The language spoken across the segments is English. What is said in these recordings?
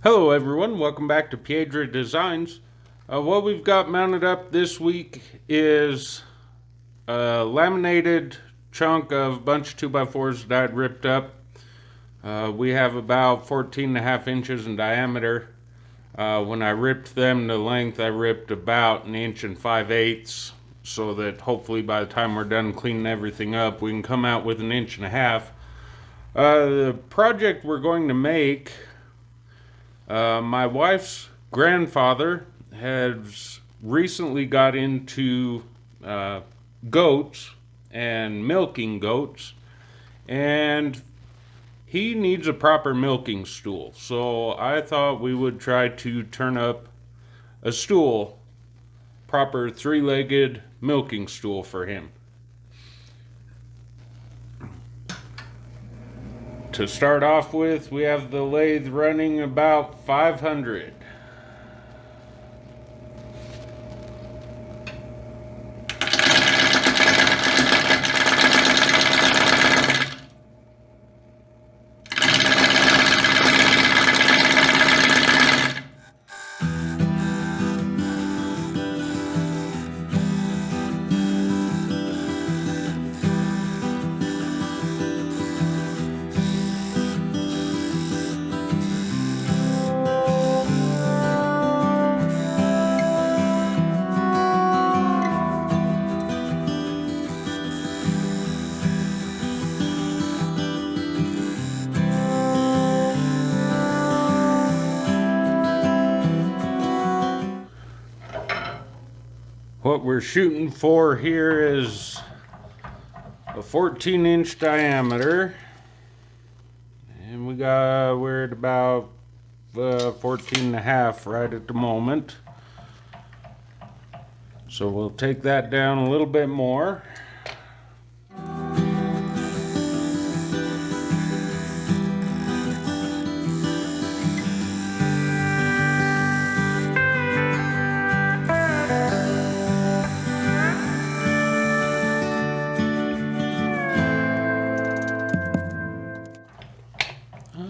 Hello everyone, welcome back to Piedra Designs. What we've got mounted up this week is a laminated chunk of a bunch of 2x4s that I'd ripped up. We have about 14.5 inches in diameter. When I ripped them to length, I ripped about 1 5/8 inches, so that hopefully by the time we're done cleaning everything up, we can come out with 1.5 inches. The project we're going to make, my wife's grandfather has recently got into goats and milking goats, and he needs a proper milking stool. So I thought we would try to turn up a stool, proper 3-legged milking stool for him. To start off with, we have the lathe running about 500. What we're shooting for here is a 14-inch diameter, and we're at about 14.5 right at the moment. So we'll take that down a little bit more.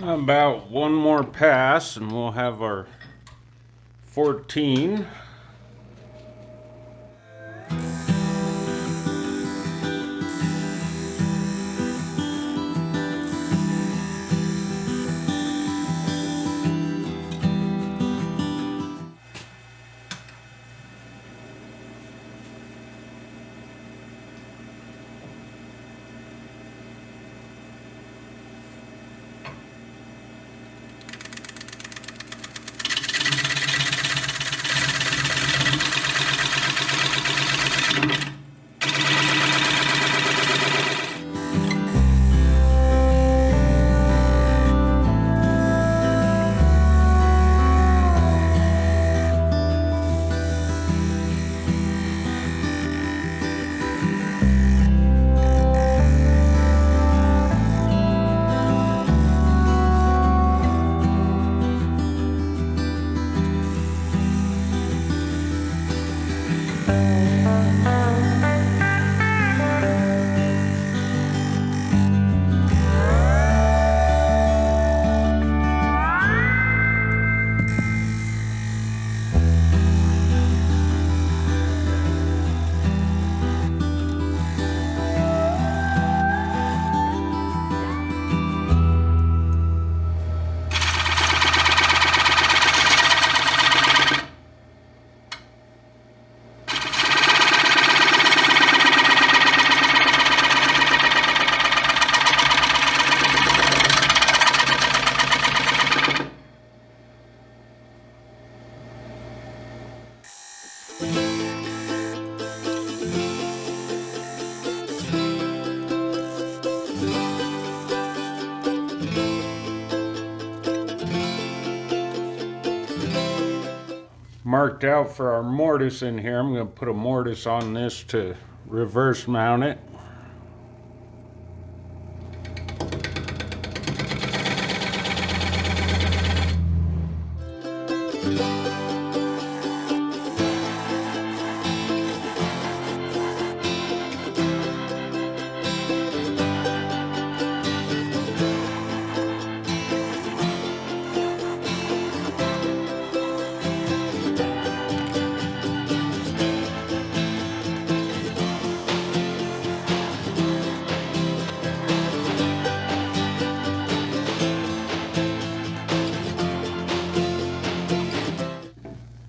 About one more pass and we'll have our 14. Marked out for our mortise in here. I'm going to put a mortise on this to reverse mount it.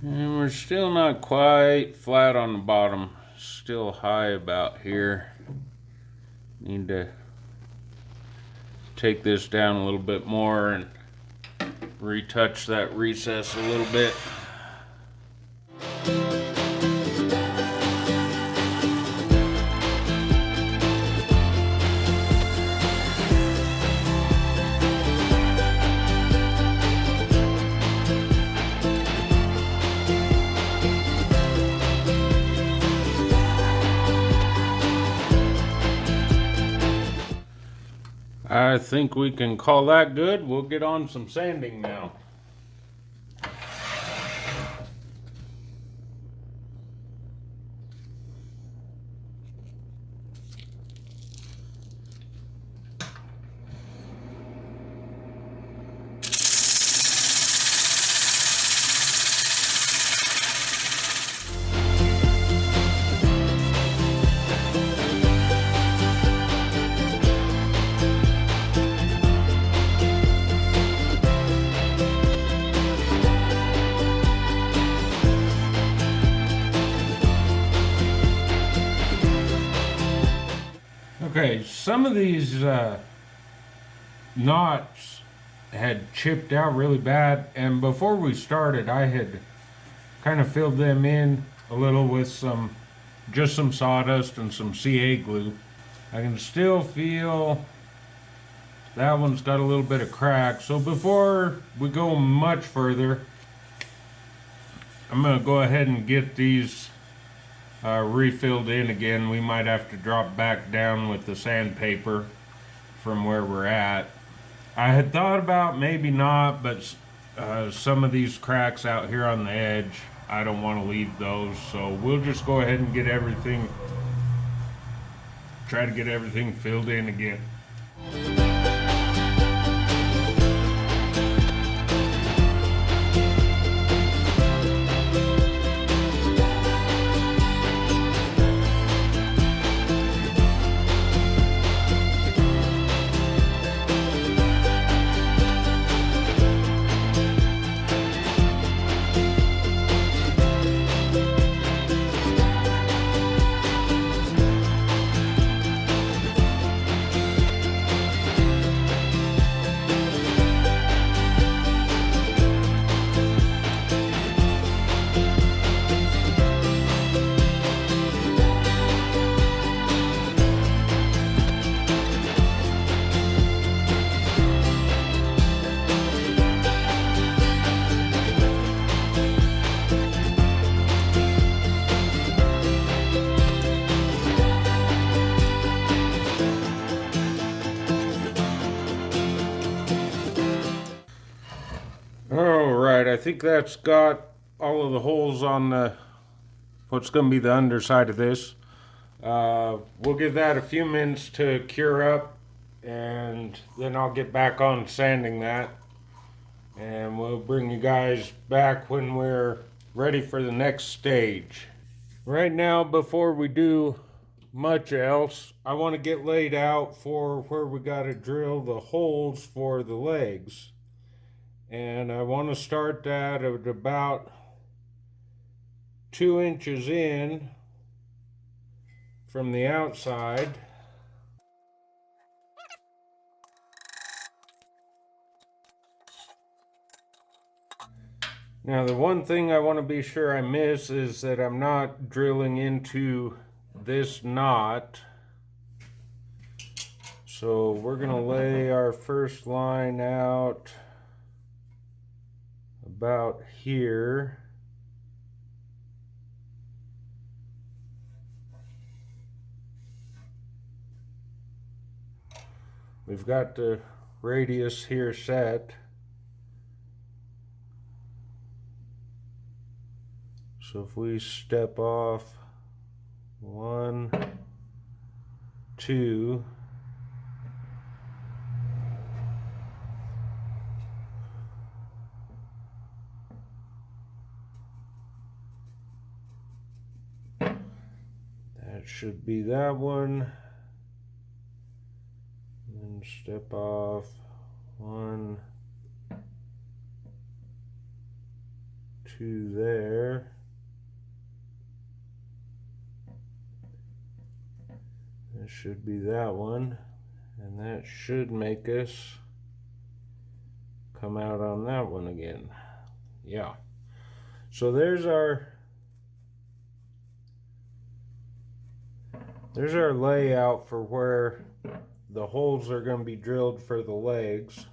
And we're still not quite flat on the bottom. Still high about here. Need to take this down a little bit more and retouch that recess a little bit. I think we can call that good. We'll get on some sanding now. Okay, some of these knots had chipped out really bad, and before we started I had kind of filled them in a little with just some sawdust and some CA glue. I can still feel that one's got a little bit of crack, so before we go much further, I'm going to go ahead and get these refilled in again. We might have to drop back down with the sandpaper from where we're at. I had thought about maybe not, but some of these cracks out here on the edge, I don't want to leave those, so we'll just go ahead and get everything, try to get everything filled in again. Alright, I think that's got all of the holes on the what's going to be the underside of this. We'll give that a few minutes to cure up, and then I'll get back on sanding that, and we'll bring you guys back when we're ready for the next stage. Right now, before we do much else, I want to get laid out for where we got to drill the holes for the legs. And I want to start that at about 2 inches in from the outside. Now, the one thing I want to be sure I miss is that I'm not drilling into this knot. So we're going to lay our first line out about here. We've got the radius here set. So if we step off 1, 2, that should be that one. And then step off 1, 2 there. That should be that one, and that should make us come out on that one again. Yeah. So there's our layout for where the holes are going to be drilled for the legs.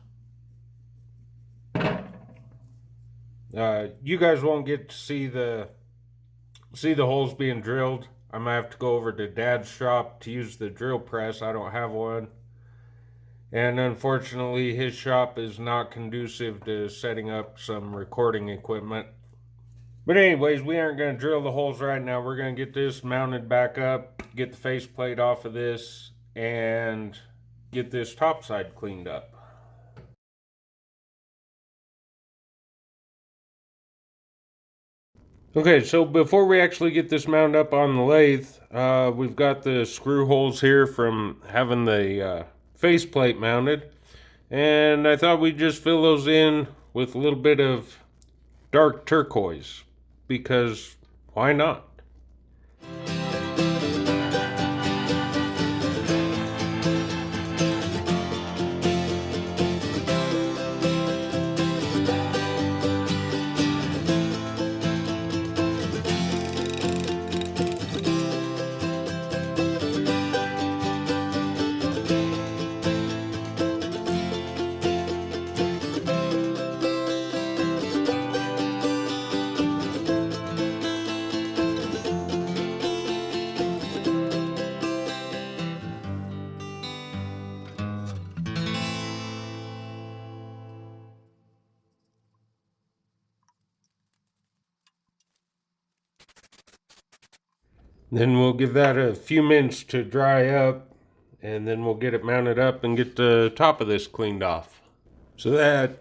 You guys won't get to see the holes being drilled. I'm gonna have to go over to Dad's shop to use the drill press. I don't have one, and unfortunately his shop is not conducive to setting up some recording equipment. But anyways, we aren't going to drill the holes right now. We're going to get this mounted back up, get the faceplate off of this, and get this top side cleaned up. Okay, so before we actually get this mounted up on the lathe, we've got the screw holes here from having the faceplate mounted. And I thought we'd just fill those in with a little bit of dark turquoise, because why not? Then we'll give that a few minutes to dry up, and then we'll get it mounted up and get the top of this cleaned off. So that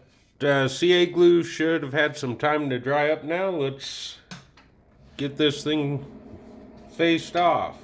CA glue should have had some time to dry up now. Let's get this thing faced off.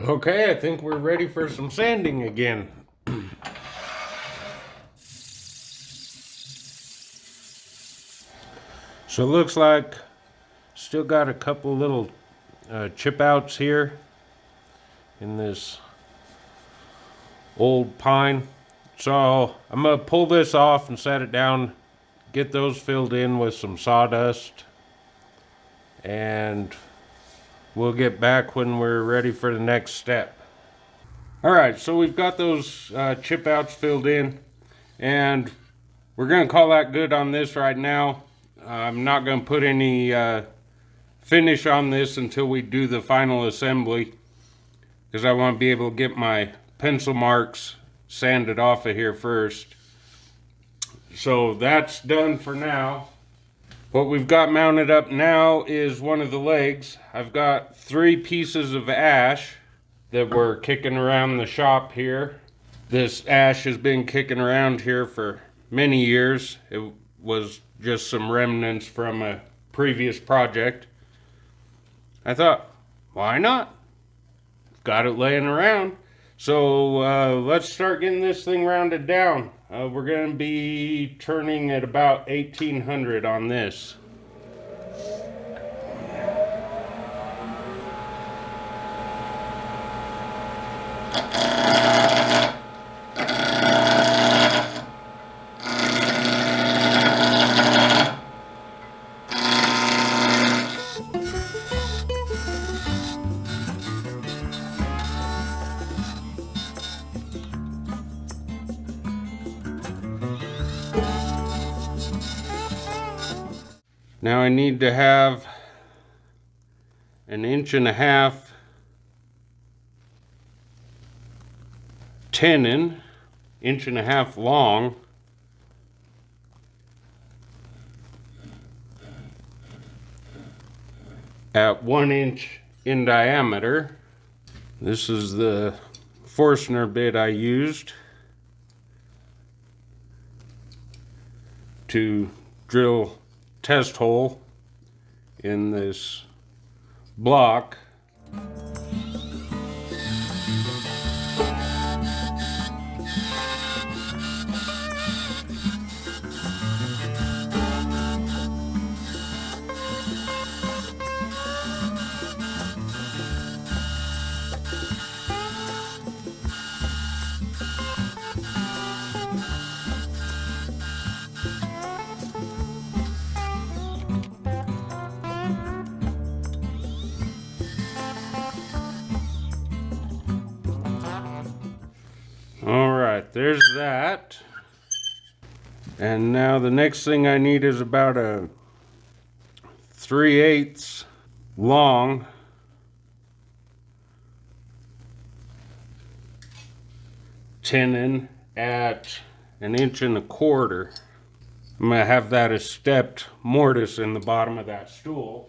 Okay, I think we're ready for some sanding again. So it looks like still got a couple little chip outs here in this old pine. So I'm gonna pull this off and set it down, get those filled in with some sawdust, and we'll get back when we're ready for the next step. Alright, so we've got those chip outs filled in, and we're gonna call that good on this right now. I'm not gonna put any finish on this until we do the final assembly, because I want to be able to get my pencil marks sanded off of here first. So that's done for now. What we've got mounted up now is one of the legs. I've got 3 pieces of ash that were kicking around the shop here. This ash has been kicking around here for many years. It was just some remnants from a previous project. I thought, why not? Got it laying around. So let's start getting this thing rounded down. We're going to be turning at about 1800 on this. Now I need to have 1.5 inches tenon, 1.5 inches long, at 1 inch in diameter. This is the Forstner bit I used to drill test hole in this block. Alright, there's that. And now the next thing I need is about a 3/8 long tenon at 1.25 inches. I'm going to have that as stepped mortise in the bottom of that stool.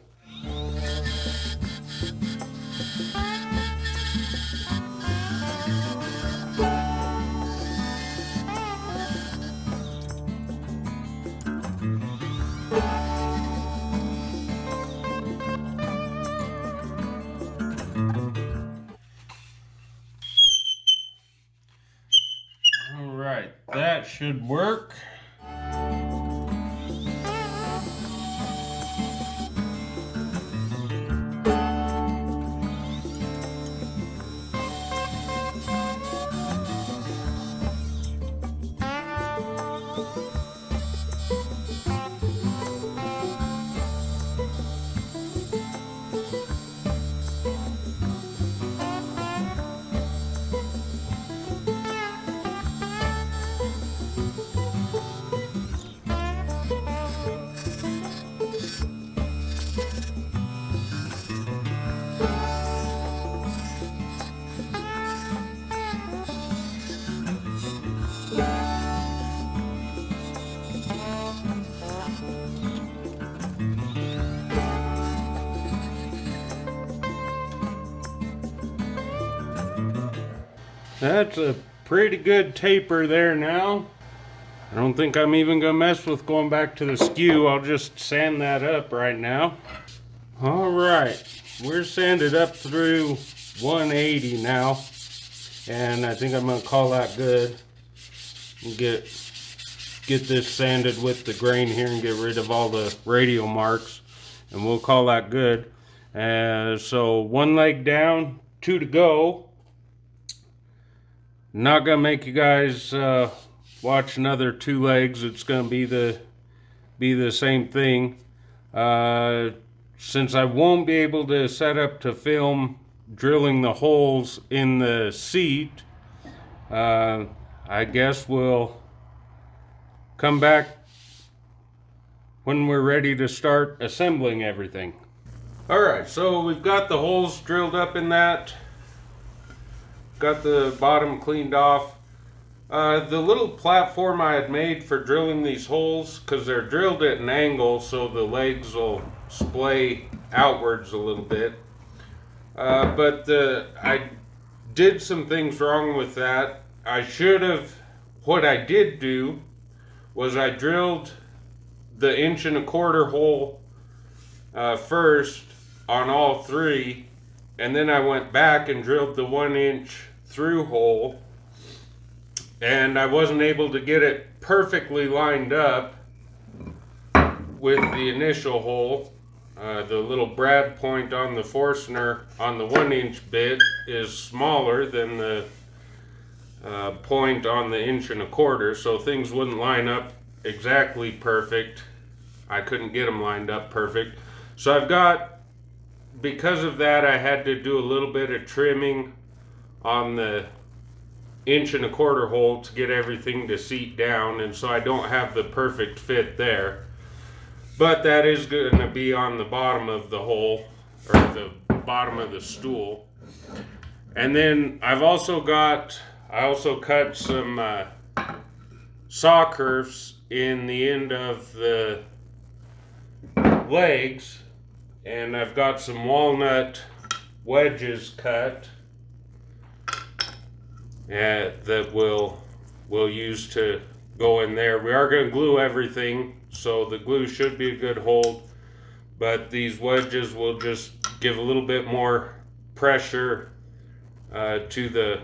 Alright, that should work. That's a pretty good taper there now. I don't think I'm even gonna mess with going back to the skew. I'll just sand that up right now. All right, we're sanded up through 180 now, and I think I'm gonna call that good and get this sanded with the grain here and get rid of all the radial marks, and we'll call that good. So 1 leg down, 2 to go. Not gonna make you guys watch another 2 legs. It's gonna be the same thing. Since I won't be able to set up to film drilling the holes in the seat, I guess we'll come back when we're ready to start assembling everything. Alright, so we've got the holes drilled up in that. Got the bottom cleaned off. The little platform I had made for drilling these holes, because they're drilled at an angle so the legs will splay outwards a little bit. But I did some things wrong with that. What I did do was I drilled the 1.25" hole first on all 3, and then I went back and drilled the 1 inch through hole, and I wasn't able to get it perfectly lined up with the initial hole. The little brad point on the Forstner on the 1 inch bit is smaller than the point on the 1.25", so things wouldn't line up exactly perfect. I couldn't get them lined up perfect. So because of that, I had to do a little bit of trimming on the 1.25" hole to get everything to seat down, and so I don't have the perfect fit there. But that is going to be on the bottom of the hole, or the bottom of the stool. And then I also cut some saw curves in the end of the legs, and I've got some walnut wedges cut that we'll use to go in there. We are going to glue everything, so the glue should be a good hold, but these wedges will just give a little bit more pressure to the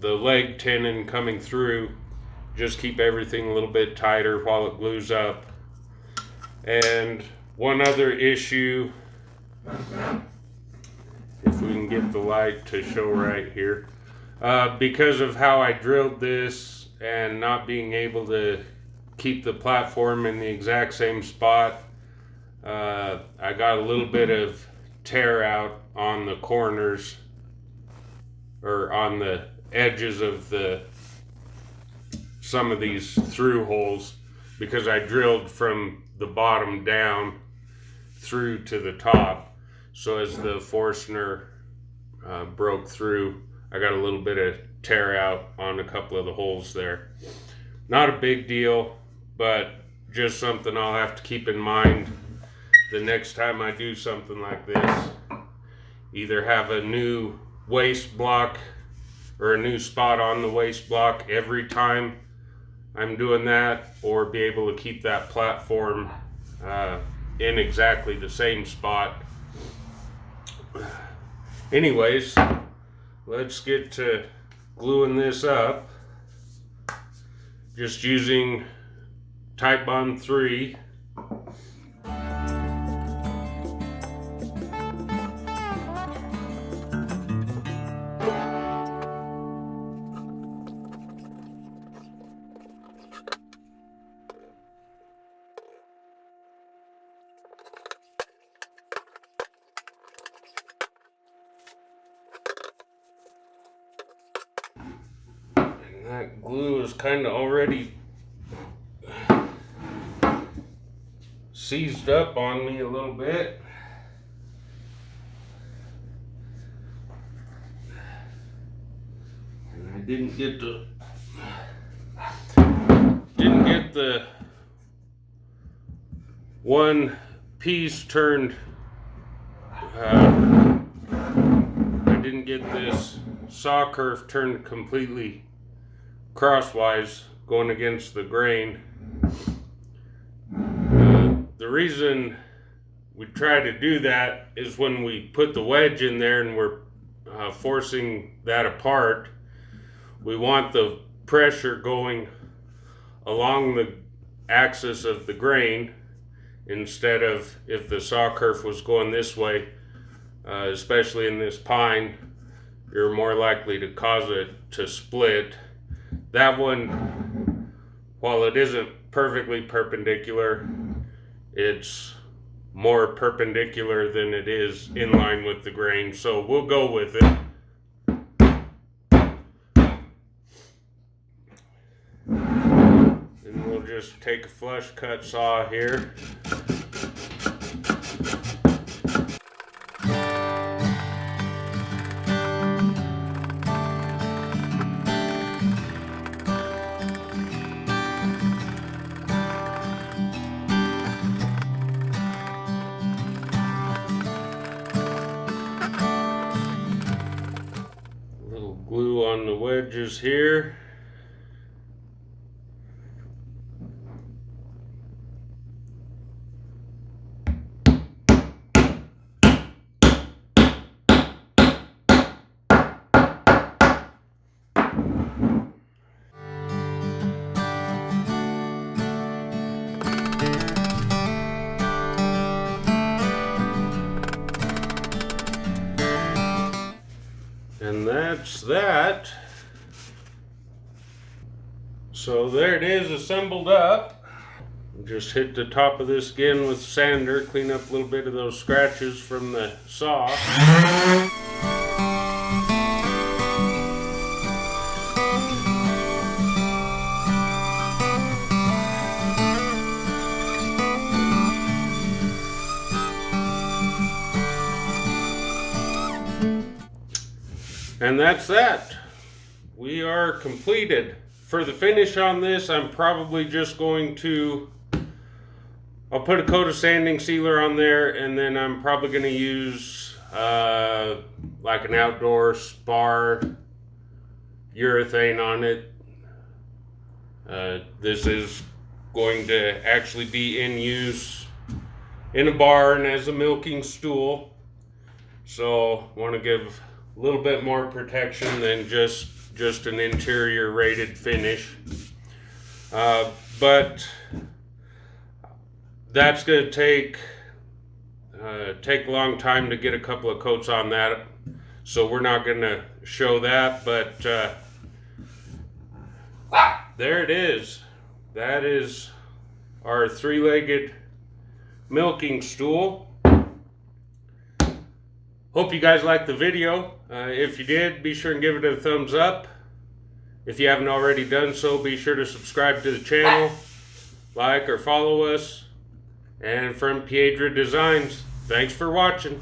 leg tenon coming through. Just keep everything a little bit tighter while it glues up. And one other issue, if we can get the light to show right here, because of how I drilled this and not being able to keep the platform in the exact same spot, I got a little bit of tear out on the corners, or on the edges of some of these through holes, because I drilled from the bottom down through to the top. So as the Forstner broke through, I got a little bit of tear out on a couple of the holes there. Not a big deal, but just something I'll have to keep in mind the next time I do something like this. Either have a new waist block or a new spot on the waist block every time I'm doing that, or be able to keep that platform in exactly the same spot. Anyways, let's get to gluing this up. Just using Type Bond 3. That glue is kind of already seized up on me a little bit. And I didn't get the one piece turned. I didn't get this saw curve turned completely crosswise going against the grain. The reason we try to do that is when we put the wedge in there and we're forcing that apart. We want the pressure going along the axis of the grain instead of if the saw kerf was going this way, especially in this pine, you're more likely to cause it to split. That one, while it isn't perfectly perpendicular, it's more perpendicular than it is in line with the grain, so we'll go with it. And we'll just take a flush cut saw here. Glue on the wedges here. And that's that. So there it is, assembled up. Just hit the top of this again with sander, clean up a little bit of those scratches from the saw. And that's that. We are completed. For the finish on this, I'm probably just going to, I'll put a coat of sanding sealer on there, and then I'm probably going to use like an outdoor spar urethane on it. This is going to actually be in use in a barn as a milking stool, so I want to give a little bit more protection than just an interior rated finish. But that's going to take a long time to get a couple of coats on that, so we're not going to show that, but there it is. That is our three-legged milking stool. Hope you guys liked the video. If you did, be sure and give it a thumbs up. If you haven't already done so, be sure to subscribe to the channel, like or follow us. And from Piedra Designs, thanks for watching.